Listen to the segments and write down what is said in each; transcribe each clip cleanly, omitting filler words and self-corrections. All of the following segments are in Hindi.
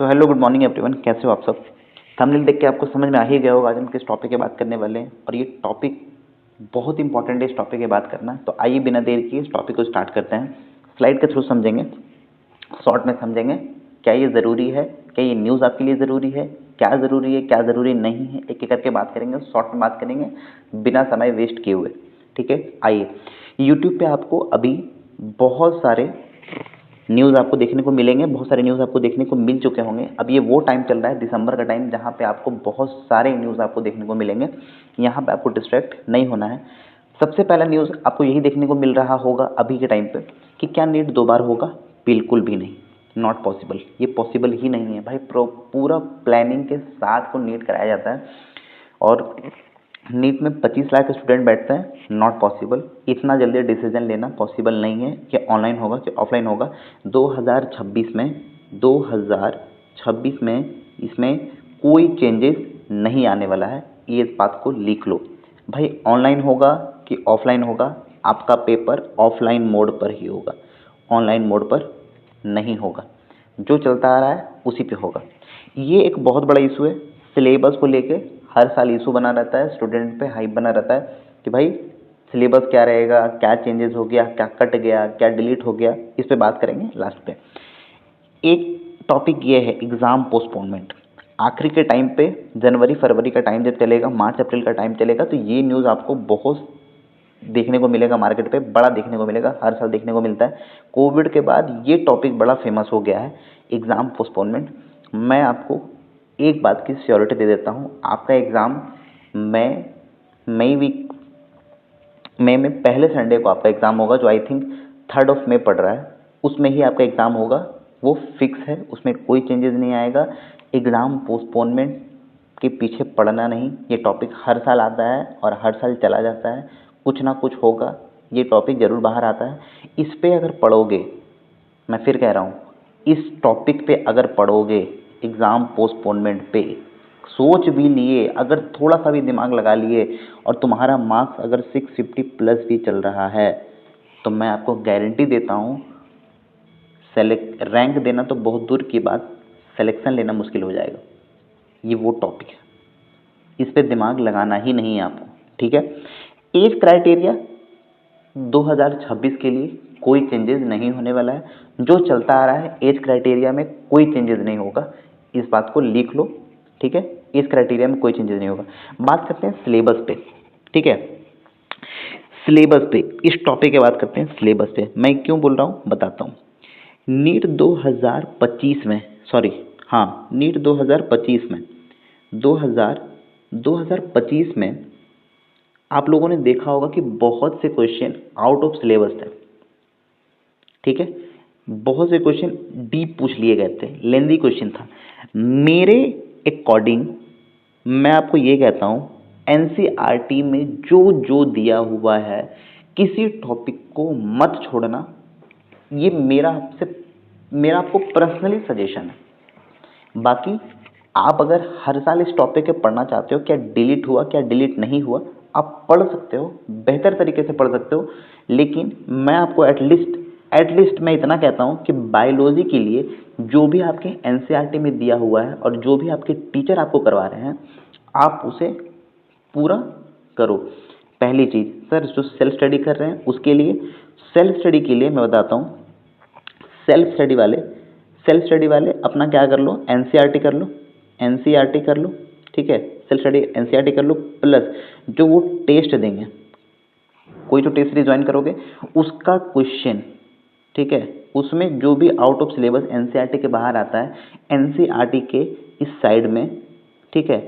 So hello good morning everyone, कैसे हो आप सब। थंबनेल देख के आपको समझ में आ ही गया होगा आज हम किस टॉपिक की बात करने वाले हैं, और ये टॉपिक बहुत इंपॉर्टेंट है। इस टॉपिक की बात करना, तो आइए बिना देर किए इस टॉपिक को स्टार्ट करते हैं। स्लाइड के थ्रू समझेंगे, शॉर्ट में समझेंगे क्या ये ज़रूरी है, क्या ये न्यूज़ आपके लिए ज़रूरी है, क्या ज़रूरी है क्या ज़रूरी नहीं है, एक एक करके बात करेंगे, शॉर्ट में बात करेंगे बिना समय वेस्ट किए हुए। ठीक है, आइए। यूट्यूब पे आपको अभी बहुत सारे न्यूज़ आपको देखने को मिलेंगे, बहुत सारे न्यूज़ आपको देखने को मिल चुके होंगे। अब ये वो टाइम चल रहा है, दिसंबर का टाइम, जहाँ पे आपको बहुत सारे न्यूज़ आपको देखने को मिलेंगे। यहाँ पे आपको डिस्ट्रैक्ट नहीं होना है। सबसे पहला न्यूज़ आपको यही देखने को मिल रहा होगा अभी के टाइम पे कि क्या नीट 2 बार होगा। बिल्कुल भी नहीं, नॉट पॉसिबल। ये पॉसिबल ही नहीं है भाई। पूरा प्लानिंग के साथ को नीट कराया जाता है, और नीट में 25 लाख स्टूडेंट बैठते हैं। Not possible. इतना जल्दी डिसीजन लेना पॉसिबल नहीं है कि ऑनलाइन होगा कि ऑफलाइन होगा। 2026 में इसमें कोई चेंजेस नहीं आने वाला है, ये इस बात को लिख लो भाई। ऑनलाइन होगा कि ऑफलाइन होगा, आपका पेपर ऑफलाइन मोड पर ही होगा, ऑनलाइन मोड पर नहीं होगा। जो चलता आ रहा है उसी पे होगा। ये एक बहुत बड़ा इशू है। सिलेबस को लेके हर साल इशू बना रहता है, स्टूडेंट पे हाइप बना रहता है कि भाई सिलेबस क्या रहेगा, क्या चेंजेस हो गया, क्या कट गया, क्या डिलीट हो गया। इस पे बात करेंगे लास्ट पे। एक टॉपिक ये है एग्ज़ाम पोस्टपोनमेंट। आखिरी के टाइम पे जनवरी फरवरी का टाइम जब चलेगा, मार्च अप्रैल का टाइम चलेगा, तो ये न्यूज़ आपको बहुत देखने को मिलेगा, मार्केट पे बड़ा देखने को मिलेगा, हर साल देखने को मिलता है। कोविड के बाद ये टॉपिक बड़ा फेमस हो गया है, एग्ज़ाम पोस्टपोनमेंट। मैं आपको एक बात की श्योरिटी दे देता हूँ, आपका एग्ज़ाम मई में पहले संडे को आपका एग्ज़ाम होगा, जो आई थिंक 3 मई पड़ रहा है, उसमें ही आपका एग्ज़ाम होगा। वो फिक्स है, उसमें कोई चेंजेस नहीं आएगा। एग्ज़ाम पोस्टपोनमेंट के पीछे पड़ना नहीं। ये टॉपिक हर साल आता है और हर साल चला जाता है, कुछ ना कुछ होगा, ये टॉपिक ज़रूर बाहर आता है। इस पे अगर पढ़ोगे, मैं फिर कह रहा हूँ, इस टॉपिक पे अगर पढ़ोगे, एग्ज़ाम पोस्टपोनमेंट पे सोच भी लिए, अगर थोड़ा सा भी दिमाग लगा लिए, और तुम्हारा मार्क्स अगर 650 प्लस भी चल रहा है, तो मैं आपको गारंटी देता हूँ सेलेक्ट रैंक देना तो बहुत दूर की बात, सिलेक्शन लेना मुश्किल हो जाएगा। ये वो टॉपिक है, इस पे दिमाग लगाना ही नहीं है आपको। ठीक है। एज क्राइटेरिया 2026 के लिए कोई चेंजेस नहीं होने वाला है। जो चलता आ रहा है एज क्राइटेरिया में कोई चेंजेस नहीं होगा, इस बात को लिख लो। ठीक है, एज क्राइटेरिया में कोई चेंजेस नहीं होगा। बात करते हैं सिलेबस पे। ठीक है, सिलेबस पे इस टॉपिक की बात करते हैं। सिलेबस पे मैं क्यों बोल रहा हूँ बताता हूँ। नीट 2025 में, सॉरी हाँ, नीट 2025 में 2025 में आप लोगों ने देखा होगा कि बहुत से क्वेश्चन आउट ऑफ सिलेबस थे। ठीक है, बहुत से क्वेश्चन डीप पूछ लिए गए थे, लेंदी क्वेश्चन था। मेरे अकॉर्डिंग मैं आपको ये कहता हूँ, एनसीईआरटी में जो जो दिया हुआ है, किसी टॉपिक को मत छोड़ना। ये मेरा आपको पर्सनली सजेशन है। बाकी आप अगर हर साल इस टॉपिक पे पढ़ना चाहते हो, क्या डिलीट हुआ क्या डिलीट नहीं हुआ, आप पढ़ सकते हो, बेहतर तरीके से पढ़ सकते हो। लेकिन मैं आपको एटलीस्ट मैं इतना कहता हूँ कि बायोलॉजी के लिए जो भी आपके एनसीईआरटी में दिया हुआ है और जो भी आपके टीचर आपको करवा रहे हैं, आप उसे पूरा करो। पहली चीज़, सर जो सेल्फ स्टडी कर रहे हैं उसके लिए, सेल्फ स्टडी के लिए मैं बताता हूँ, सेल्फ स्टडी वाले अपना क्या कर लो, एनसीईआरटी कर लो, एनसीईआरटी कर लो। ठीक है, सेल्फ स्टडी एनसीईआरटी कर लो, प्लस जो वो टेस्ट देंगे, कोई जो टेस्ट सीरीज ज्वाइन करोगे उसका क्वेश्चन, ठीक है, उसमें जो भी आउट ऑफ सिलेबस एनसीईआरटी के बाहर आता है, एनसीईआरटी के इस साइड में, ठीक है,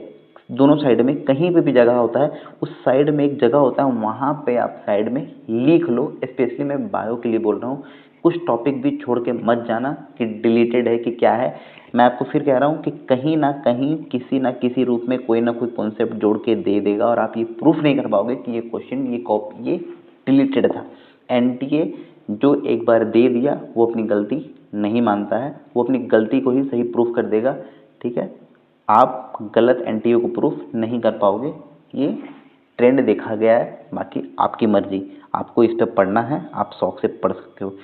दोनों साइड में कहीं पे भी जगह होता है, उस साइड में एक जगह होता है, वहाँ पे आप साइड में लिख लो। स्पेशली मैं बायो के लिए बोल रहा हूँ, कुछ टॉपिक भी छोड़ के मत जाना कि डिलीटेड है कि क्या है। मैं आपको फिर कह रहा हूँ कि कहीं ना कहीं किसी ना किसी रूप में कोई ना कोई कॉन्सेप्ट जोड़ के दे देगा, और आप ये प्रूफ नहीं कर पाओगे कि ये क्वेश्चन ये डिलीटेड था। एनटीए जो एक बार दे दिया वो अपनी गलती नहीं मानता है, वो अपनी गलती को ही सही प्रूफ कर देगा। ठीक है, आप गलत एनटीए को प्रूफ नहीं कर पाओगे, ये ट्रेंड देखा गया है। बाकी आपकी मर्जी, आपको इस पे पढ़ना है, आप शौक से पढ़ सकते हो।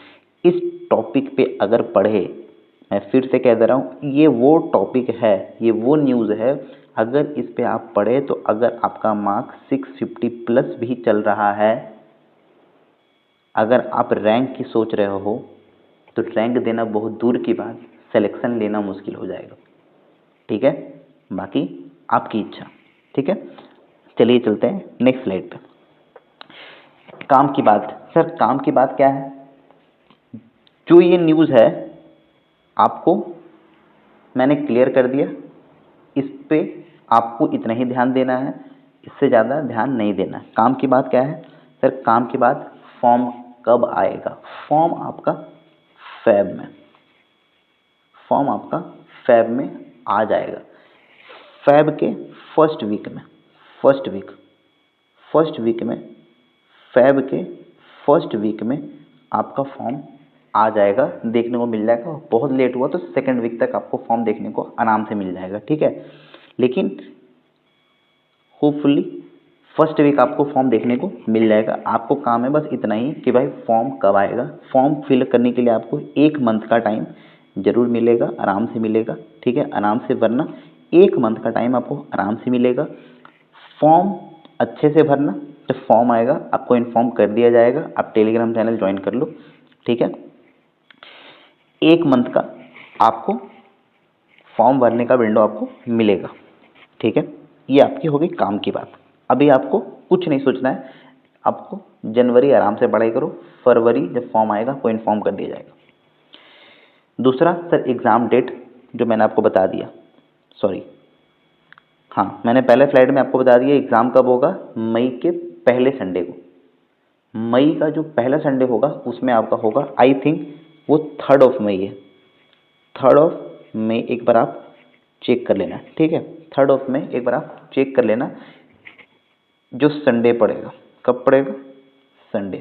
इस टॉपिक पे अगर पढ़े मैं फिर से कह दे रहा हूँ, ये वो टॉपिक है, ये वो न्यूज़ है, अगर इस पे आप पढ़े तो अगर आपका मार्क 650 प्लस भी चल रहा है, अगर आप रैंक की सोच रहे हो तो रैंक देना बहुत दूर की बात, सिलेक्शन लेना मुश्किल हो जाएगा। ठीक है, बाकी आपकी इच्छा। ठीक है, चलिए चलते हैं नेक्स्ट स्लाइड पे। काम की बात। सर काम की बात क्या है? जो ये न्यूज़ है आपको मैंने क्लियर कर दिया, इस पे आपको इतना ही ध्यान देना है, इससे ज़्यादा ध्यान नहीं देना है। काम की बात क्या है? सर काम की बात, फॉर्म कब आएगा? फॉर्म आपका फैब में, फॉर्म आपका फैब में आ जाएगा। फैब के फर्स्ट वीक में, फर्स्ट वीक में, फैब के फर्स्ट वीक में आपका फॉर्म आ जाएगा, देखने को मिल जाएगा। बहुत लेट हुआ तो सेकंड वीक तक आपको फॉर्म देखने को आराम से मिल जाएगा। ठीक है, लेकिन होपफुली फर्स्ट वीक आपको फॉर्म देखने को मिल जाएगा। आपको काम है बस इतना ही कि भाई फॉर्म कब आएगा। फॉर्म फिल करने के लिए आपको 1 मंथ का टाइम ज़रूर मिलेगा, आराम से मिलेगा। ठीक है, आराम से भरना, 1 मंथ का टाइम आपको आराम से मिलेगा। फॉर्म अच्छे से भरना, जब फॉर्म आएगा आपको इन्फॉर्म कर दिया जाएगा। आप टेलीग्राम चैनल ज्वाइन कर लो। ठीक है, 1 मंथ का आपको फॉर्म भरने का विंडो आपको मिलेगा। ठीक है, ये आपकी हो गई काम की बात। अभी आपको कुछ नहीं सोचना है, आपको जनवरी आराम से पढ़ाई करो, फरवरी जब फॉर्म आएगा आपको इन्फॉर्म कर दिया जाएगा। दूसरा सर एग्ज़ाम डेट जो मैंने आपको बता दिया, सॉरी हाँ मैंने पहले स्लाइड में आपको बता दिया एग्ज़ाम कब होगा, मई के पहले संडे को। मई का जो पहला संडे होगा उसमें आपका होगा, आई थिंक वो 3rd ऑफ मई है। 3rd ऑफ मई एक बार आप चेक कर लेना। ठीक है, 3rd ऑफ मई एक बार आप चेक कर लेना, जो संडे पड़ेगा। कब पड़ेगा? संडे।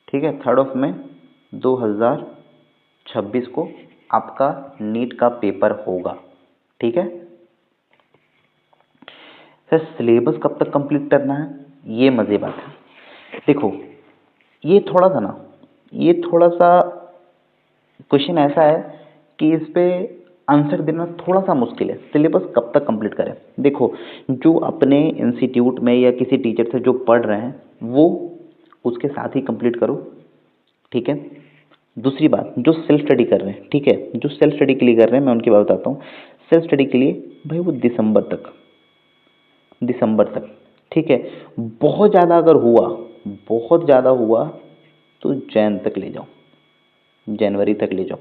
ठीक है, 3rd ऑफ मई 2026 को आपका नीट का पेपर होगा। ठीक है सर, सिलेबस कब तक कंप्लीट करना है, ये मज़े बात है। देखो ये थोड़ा सा क्वेश्चन ऐसा है कि इस पे आंसर देना थोड़ा सा मुश्किल है। सिलेबस कब तक कंप्लीट करें? देखो, जो अपने इंस्टीट्यूट में या किसी टीचर से जो पढ़ रहे हैं वो उसके साथ ही कंप्लीट करो। ठीक है, दूसरी बात, जो सेल्फ स्टडी कर रहे हैं, ठीक है, जो सेल्फ स्टडी के लिए कर रहे हैं मैं उनकी बात बताता हूँ। सेल्फ स्टडी के लिए भाई वो दिसंबर तक, ठीक है। बहुत ज़्यादा अगर हुआ, बहुत ज़्यादा हुआ तो जैन तक ले जाओ, जनवरी तक ले जाओ।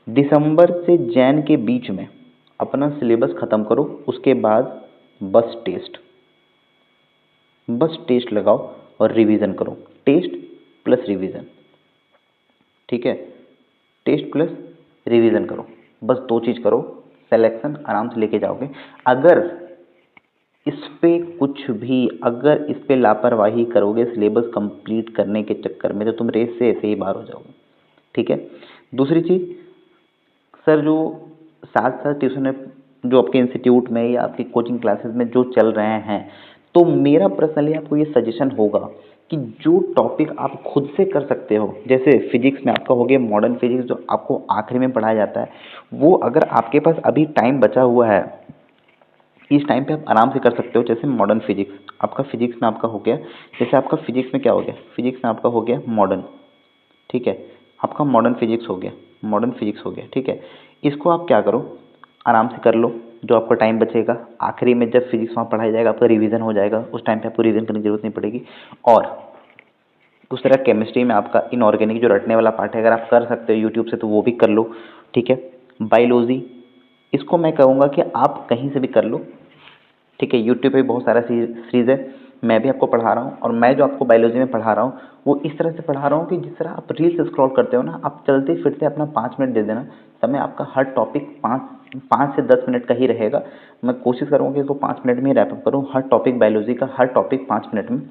दिसंबर से जैन के बीच में अपना सिलेबस ख़त्म करो, उसके बाद बस टेस्ट लगाओ और रिवीजन करो। टेस्ट प्लस रिवीजन, ठीक है, टेस्ट प्लस रिवीजन करो, बस 2 चीज़ करो, सिलेक्शन आराम से लेके जाओगे। अगर इस पे लापरवाही करोगे सिलेबस कंप्लीट करने के चक्कर में, तो तुम रेस से ऐसे ही बाहर हो जाओगे। ठीक है, दूसरी चीज़ सर, जो साथ साथ ट्यूशन जो आपके इंस्टीट्यूट में या आपकी कोचिंग क्लासेस में जो चल रहे हैं, तो मेरा पर्सनली आपको ये सजेशन होगा कि जो टॉपिक आप खुद से कर सकते हो, जैसे फिजिक्स में आपका हो गया मॉडर्न फिजिक्स जो आपको आखिरी में पढ़ाया जाता है, वो अगर आपके पास अभी टाइम बचा हुआ है, इस टाइम पे आप आराम से कर सकते हो। जैसे मॉडर्न फिजिक्स, आपका फिजिक्स में आपका हो गया, जैसे आपका फिजिक्स में क्या हो गया, फिजिक्स में आपका हो गया मॉडर्न, ठीक है, आपका मॉडर्न फिजिक्स हो गया, ठीक है। इसको आप क्या करो, आराम से कर लो, जो आपका टाइम बचेगा आखिरी में जब फिजिक्स वहाँ पढ़ाया जाएगा आपका रिवीजन हो जाएगा, उस टाइम पे आपको रिवीजन करने की जरूरत नहीं पड़ेगी। और दूसरा केमिस्ट्री में आपका इनऑर्गेनिक जो रटने वाला पार्ट है, अगर आप कर सकते हो यूट्यूब से तो वो भी कर लो। ठीक है, बायोलॉजी, इसको मैं कहूँगा कि आप कहीं से भी कर लो। ठीक है, यूट्यूब पे बहुत सारा सीरीज़ है, मैं भी आपको पढ़ा रहा हूँ, और मैं जो आपको बायोलॉजी में पढ़ा रहा हूँ वो इस तरह से पढ़ा रहा हूँ कि जिस तरह आप रील्स स्क्रॉल करते हो ना, आप चलते फिरते अपना 5 मिनट दे देना समय, आपका हर टॉपिक 5 से 10 मिनट का ही रहेगा। मैं कोशिश करूँगा कि इसको 5 मिनट में ही रैप अप करूँ, हर टॉपिक बायोलॉजी का हर टॉपिक 5 मिनट में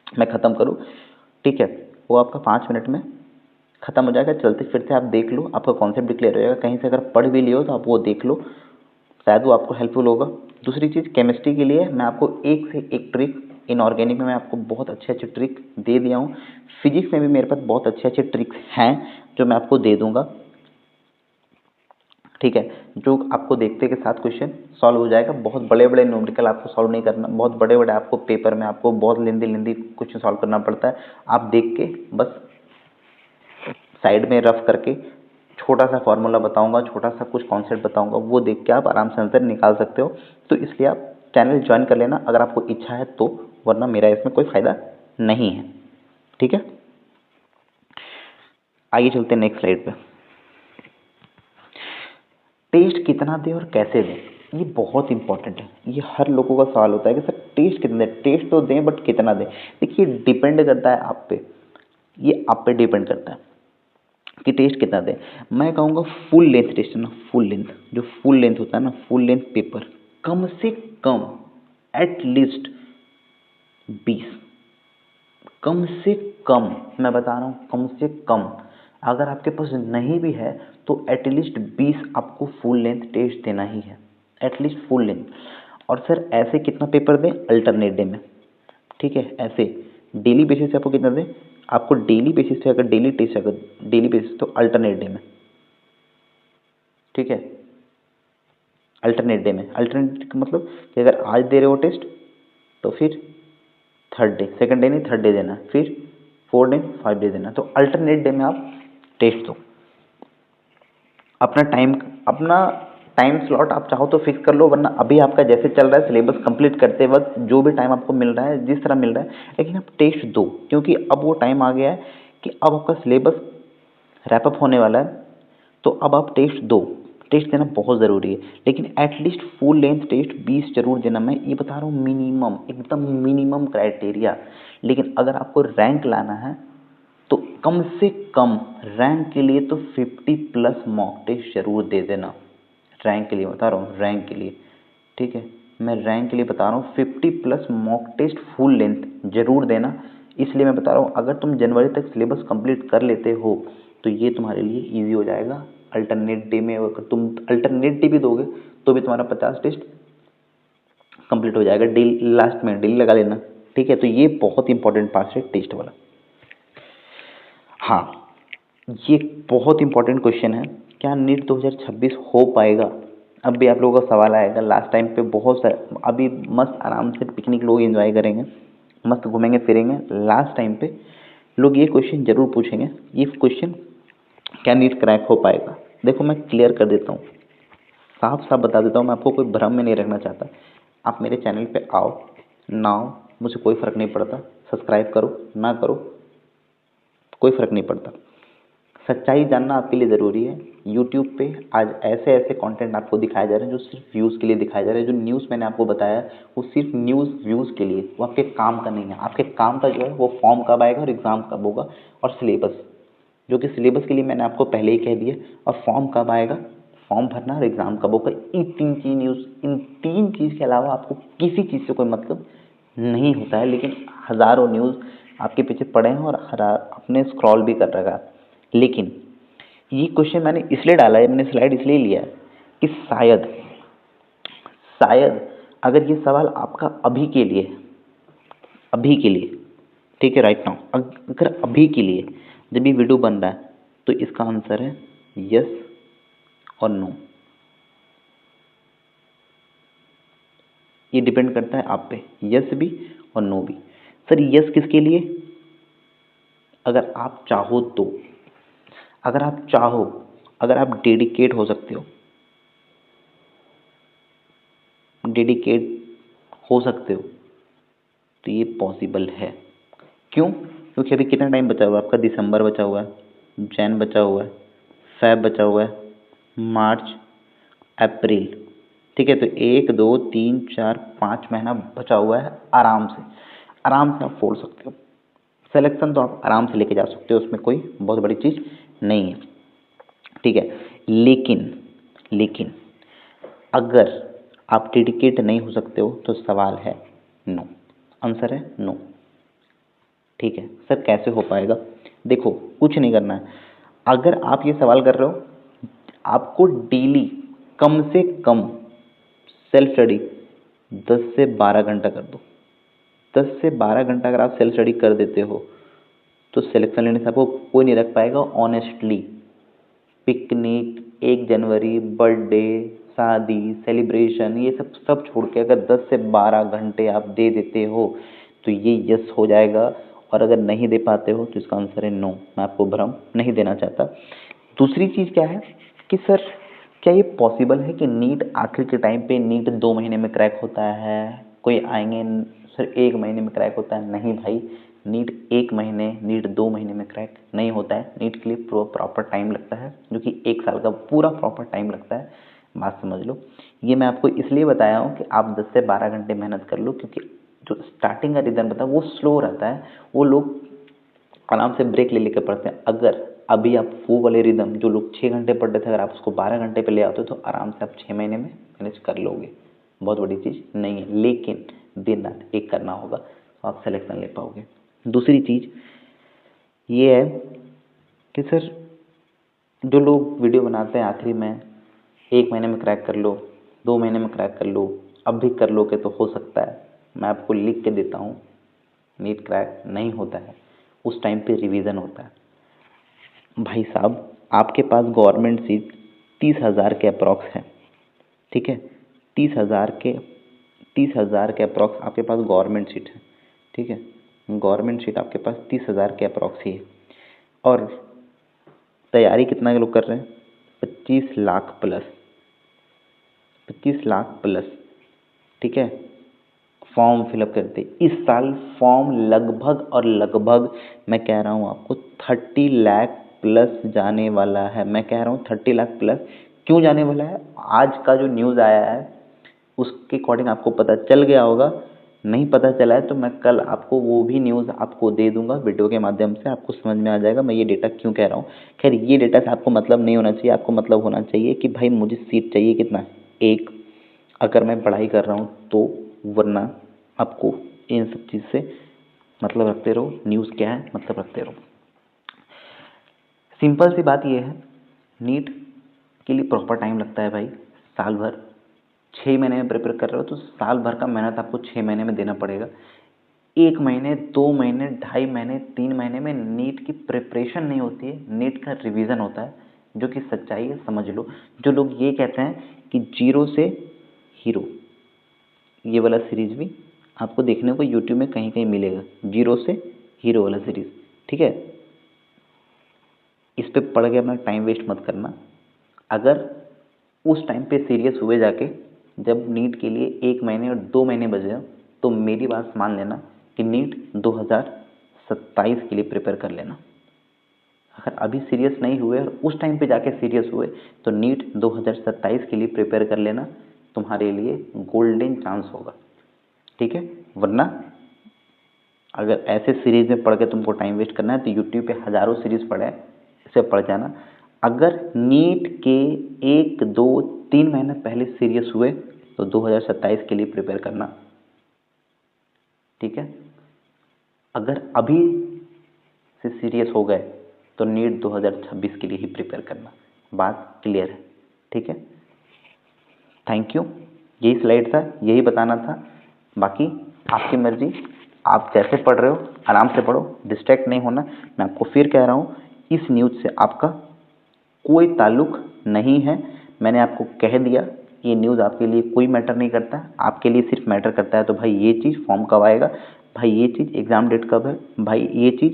मैं ख़त्म करूँ। ठीक है, वो आपका 5 मिनट में ख़त्म हो जाएगा। चलते फिरते आप देख लो, आपका कॉन्सेप्ट भी क्लियर हो जाएगा। कहीं से अगर पढ़ भी लियो तो आप वो देख लो, शायद वो आपको हेल्पफुल होगा। दूसरी चीज़, केमिस्ट्री के लिए मैं आपको एक से एक ट्रिक, इनऑर्गेनिक में मैं आपको बहुत अच्छे अच्छे ट्रिक दे दिया हूँ, फिजिक्स में भी मेरे पास बहुत अच्छे अच्छे ट्रिक्स हैं जो मैं आपको दे दूंगा। ठीक है, जो आपको देखते के साथ क्वेश्चन सॉल्व हो जाएगा। बहुत बड़े बड़े न्यूमेरिकल आपको सॉल्व नहीं करना, बहुत बड़े बड़े आपको पेपर में आपको बहुत लेंदी क्वेश्चन सॉल्व करना पड़ता है। आप देख के बस साइड में रफ करके छोटा सा फॉर्मूला बताऊंगा, छोटा सा कुछ कॉन्सेप्ट बताऊंगा, वो देख के आप आराम से आंसर निकाल सकते हो। तो इसलिए आप चैनल ज्वाइन कर लेना अगर आपको इच्छा है तो, वरना मेरा इसमें कोई फ़ायदा नहीं है। ठीक है, आगे चलते हैं नेक्स्ट स्लाइड पे। टेस्ट कितना दें और कैसे दें, ये बहुत इंपॉर्टेंट है। ये हर लोगों का सवाल होता है कि सर टेस्ट कितना दें, टेस्ट तो दें बट कितना दें। देखिए डिपेंड करता है आप पे, ये आप पे डिपेंड करता है कि टेस्ट कितना दें। मैं कहूँगा फुल लेंथ टेस्ट है ना, फुल लेंथ, जो फुल लेंथ होता है ना, फुल लेंथ पेपर कम से कम एट लीस्ट 20, कम से कम, मैं बता रहा हूँ कम से कम। अगर आपके पास नहीं भी है तो एटलीस्ट 20 आपको फुल लेंथ टेस्ट देना ही है, एटलीस्ट फुल लेंथ। और सर ऐसे कितना पेपर दें, अल्टरनेट डे में। ठीक है, ऐसे डेली बेसिस से आपको कितना दें, आपको डेली बेसिस पे अगर डेली टेस्ट, अगर डेली बेसिस तो अल्टरनेट डे में। ठीक है, अल्टरनेट डे में, अल्टरनेट का मतलब कि अगर आज दे रहे हो टेस्ट तो फिर थर्ड डे, सेकंड डे नहीं थर्ड डे देना, फिर 4 डे 5 डे देना। तो अल्टरनेट डे में आप टेस्ट दो। अपना टाइम स्लॉट आप चाहो तो फिक्स कर लो, वरना अभी आपका जैसे चल रहा है सिलेबस कंप्लीट करते वक्त जो भी टाइम आपको मिल रहा है, जिस तरह मिल रहा है, लेकिन आप टेस्ट दो। क्योंकि अब वो टाइम आ गया है कि अब आपका सिलेबस रैपअप होने वाला है, तो अब आप टेस्ट दो। टेस्ट देना बहुत ज़रूरी है, लेकिन एटलीस्ट फुल लेंथ टेस्ट 20 जरूर देना। मैं ये बता रहा हूँ मिनिमम, एकदम मिनिमम क्राइटेरिया। लेकिन अगर आपको रैंक लाना है तो कम से कम रैंक के लिए तो 50 प्लस मॉक टेस्ट जरूर दे देना। रैंक के लिए बता रहा हूँ, रैंक के लिए। ठीक है, मैं रैंक के लिए बता रहा हूँ 50 plus mock test full length जरूर देना। इसलिए मैं बता रहा हूँ अगर तुम जनवरी तक सिलेबस कंप्लीट कर लेते हो तो ये तुम्हारे लिए इजी हो जाएगा। अल्टरनेट डे में अगर तुम अल्टरनेट डे भी दोगे तो भी तुम्हारा 50 टेस्ट कंप्लीट हो जाएगा। डेली लास्ट में डेली लगा लेना। ठीक है, तो ये बहुत इंपॉर्टेंट पार्ट है टेस्ट वाला। हाँ, ये बहुत इंपॉर्टेंट क्वेश्चन है, क्या नीट 2026 हो पाएगा। अब भी आप लोगों का सवाल आएगा। लास्ट टाइम पे बहुत सारे, अभी मस्त आराम से पिकनिक लोग एंजॉय करेंगे, मस्त घूमेंगे फिरेंगे। लास्ट टाइम पे लोग ये क्वेश्चन जरूर पूछेंगे, ये क्वेश्चन क्या नीट क्रैक हो पाएगा। देखो मैं क्लियर कर देता हूँ, साफ साफ बता देता हूँ, मैं आपको कोई भ्रम में नहीं रखना चाहता। आप मेरे चैनल पे आओ ना आओ मुझे कोई फ़र्क नहीं पड़ता, सब्सक्राइब करो ना करो कोई फ़र्क नहीं पड़ता। सच्चाई जानना आपके लिए ज़रूरी है। यूट्यूब पे आज ऐसे ऐसे कंटेंट आपको दिखाए जा रहे हैं जो सिर्फ व्यूज़ के लिए दिखाए जा रहे हैं। जो न्यूज़ मैंने आपको बताया वो सिर्फ न्यूज़ व्यूज़ के लिए, वो आपके काम का नहीं है। आपके काम का जो है वो फॉर्म कब आएगा और एग्ज़ाम कब होगा और सिलेबस, जो कि सिलेबस के लिए मैंने आपको पहले ही कह दिया। और फॉर्म कब आएगा, फॉर्म भरना और एग्ज़ाम कब होगा, इन तीन चीज़ के अलावा आपको किसी चीज़ से कोई मतलब नहीं होता है। लेकिन हज़ारों न्यूज़ आपके पीछे पड़े हैं और आपने स्क्रॉल भी कर रखा है। लेकिन ये क्वेश्चन मैंने इसलिए डाला है, मैंने स्लाइड इसलिए लिया है कि शायद अगर ये सवाल आपका अभी के लिए, ठीक है, राइट नाउ, अगर अभी के लिए जब ये वीडियो बन रहा है तो इसका आंसर है यस और नो। ये डिपेंड करता है आप पे, यस भी और नो भी। सर यस किसके लिए, अगर आप चाहो तो, अगर आप चाहो, अगर आप डेडिकेट हो सकते हो, डेडिकेट हो सकते हो तो ये पॉसिबल है। क्यों, क्योंकि अभी कितना टाइम बचा हुआ है आपका, दिसंबर बचा हुआ है, जैन बचा हुआ है, फेब बचा हुआ है, मार्च, अप्रैल। ठीक है, तो 1 2 3 4 5 महीना बचा हुआ है। आराम से आप फोड़ सकते हो। सिलेक्शन तो आप आराम से लेके जा सकते हो, उसमें कोई बहुत बड़ी चीज़ नहीं है। ठीक है, लेकिन अगर आप डेडिकेट नहीं हो सकते हो तो सवाल है नो, आंसर है नो। ठीक है सर, कैसे हो पाएगा। देखो कुछ नहीं करना है। अगर आप ये सवाल कर रहे हो, आपको डेली कम से कम सेल्फ स्टडी 10 से 12 घंटा कर दो। 10 से 12 घंटा अगर आप सेल्फ स्टडी कर देते हो तो सिलेक्शन लेने से आपको कोई नहीं रख पाएगा ऑनेस्टली। पिकनिक, 1 जनवरी, बर्थडे, शादी, सेलिब्रेशन, ये सब सब छोड़ के अगर 10 से 12 घंटे आप दे देते हो तो ये यस हो जाएगा। और अगर नहीं दे पाते हो तो इसका आंसर है नो। मैं आपको भ्रम नहीं देना चाहता। दूसरी चीज़ क्या है कि सर क्या ये पॉसिबल है कि नीट आखिर के टाइम पे नीट 2 महीने में क्रैक होता है? कोई आएंगे सर 1 महीने में क्रैक होता है? नहीं भाई, नीट 1 महीने, नीट 2 महीने में क्रैक नहीं होता है। नीट के लिए प्रॉपर टाइम लगता है, जो कि 1 साल का पूरा प्रॉपर टाइम लगता है। बात समझ लो। ये मैं आपको इसलिए बताया हूँ कि आप 10 से 12 घंटे मेहनत कर लो, क्योंकि जो स्टार्टिंग का रिदम रहता है वो स्लो रहता है। वो लोग आराम से ब्रेक ले लेकर पढ़ते हैं। अगर अभी आप वो वाले रिदम जो लोग 6 घंटे पढ़ रहे थे, अगर आप उसको 12 घंटे पे ले आते हो तो आराम से आप 6 महीने में मैनेज कर लोगे। बहुत बड़ी चीज़ नहीं है, लेकिन दिन रात एक करना होगा तो आप सिलेक्शन ले पाओगे। दूसरी चीज़ ये है कि सर जो लोग वीडियो बनाते हैं आखिरी में 1 महीने में क्रैक कर लो, 2 महीने में क्रैक कर लो, अब भी कर लोगे तो हो सकता है। मैं आपको लिख के देता हूँ, नीट क्रैक नहीं होता है। उस टाइम पे रिवीजन होता है। भाई साहब आपके पास गवर्नमेंट सीट 30,000 के अप्रॉक्स है, ठीक है? 30,000 के अप्रॉक्स आपके पास गवर्नमेंट सीट है, ठीक है? गवर्नमेंट सीट आपके पास 30,000 के अप्रॉक्स ही है। और तैयारी कितना के लोग कर रहे हैं? 25 लाख प्लस, 25 लाख प्लस, ठीक है? फॉर्म फिलअप करते इस साल फॉर्म लगभग और लगभग मैं कह रहा हूँ आपको 30 लाख प्लस जाने वाला है। मैं कह रहा हूँ 30 लाख प्लस क्यों जाने वाला है? आज का जो न्यूज़ आया है उसके अकॉर्डिंग आपको पता चल गया होगा। नहीं पता चला है तो मैं कल आपको वो भी न्यूज़ आपको दे दूंगा वीडियो के माध्यम से, आपको समझ में आ जाएगा मैं ये डेटा क्यों कह रहा हूँ। खैर ये डेटा से आपको मतलब नहीं होना चाहिए, आपको मतलब होना चाहिए कि भाई मुझे सीट चाहिए कितना, एक, अगर मैं पढ़ाई कर रहा हूँ तो, वरना आपको इन सब चीज़ से मतलब रखते रहो। न्यूज़ क्या है मतलब रखते रहो। सिंपल सी बात ये है, नीट के लिए प्रॉपर टाइम लगता है भाई, साल भर। 6 महीने में प्रिपेयर कर रहे हो तो साल भर का मेहनत आपको 6 महीने में देना पड़ेगा। 1 महीने, 2 महीने, 2.5 महीने, 3 महीने में नीट की प्रिपरेशन नहीं होती है, नीट का रिवीजन होता है, जो कि सच्चाई है, समझ लो। जो लोग ये कहते हैं कि जीरो से हीरो, ये वाला सीरीज भी आपको देखने को यूट्यूब में कहीं कहीं मिलेगा, जीरो से हीरो वाला सीरीज, ठीक है? इस पे पढ़ के अपना टाइम वेस्ट मत करना। अगर उस टाइम पे सीरियस हुए जाके, जब नीट के लिए 1 महीने और 2 महीने बचे तो मेरी बात मान लेना कि नीट 2027 के लिए प्रिपेयर कर लेना। अगर अभी सीरियस नहीं हुए और उस टाइम पे जाके सीरियस हुए तो नीट 2027 के लिए प्रिपेयर कर लेना, तुम्हारे लिए गोल्डन चांस होगा, ठीक है? वरना अगर ऐसे सीरीज में पढ़ के तुमको टाइम वेस्ट करना है तो यूट्यूब पे हज़ारों सीरीज पड़े हैं, इसे पढ़ जाना। अगर नीट के 1, 2, 3 महीने पहले सीरियस हुए तो 2027 के लिए प्रिपेयर करना, ठीक है? अगर अभी से सीरियस हो गए तो नीट 2026 के लिए ही प्रिपेयर करना। बात क्लियर है, ठीक है? Thank you. यही स्लाइड था, यही बताना था। बाकी आपकी मर्जी, आप जैसे पढ़ रहे हो आराम से पढ़ो, डिस्ट्रैक्ट नहीं होना। मैं आपको फिर कह रहा हूँ, इस न्यूज़ से आपका कोई ताल्लुक नहीं है। मैंने आपको कह दिया, ये न्यूज़ आपके लिए कोई मैटर नहीं करता, आपके लिए सिर्फ मैटर करता है तो भाई ये चीज़ फॉर्म कब आएगा, भाई ये चीज़ एग्ज़ाम डेट कब है, भाई ये चीज़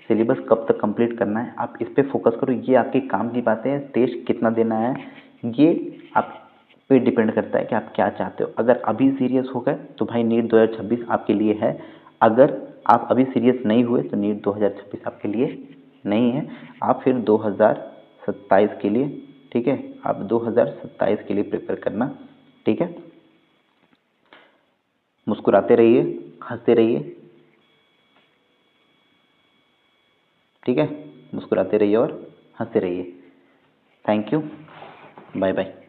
सिलेबस कब तक कंप्लीट करना है। आप इस पे फोकस करो, ये आपके काम की बातें हैं। टेस्ट कितना देना है ये आप पे डिपेंड करता है कि आप क्या चाहते हो। अगर अभी सीरियस हो गए तो भाई नीट 2026 आपके लिए है। अगर आप अभी सीरियस नहीं हुए तो नीट 2026 आपके लिए नहीं है। आप फिर 2027 के लिए, ठीक है, आप 2027 के लिए प्रिपेयर करना, ठीक है? मुस्कुराते रहिए, हंसते रहिए, ठीक है? मुस्कुराते रहिए और हंसते रहिए। Thank you, bye bye.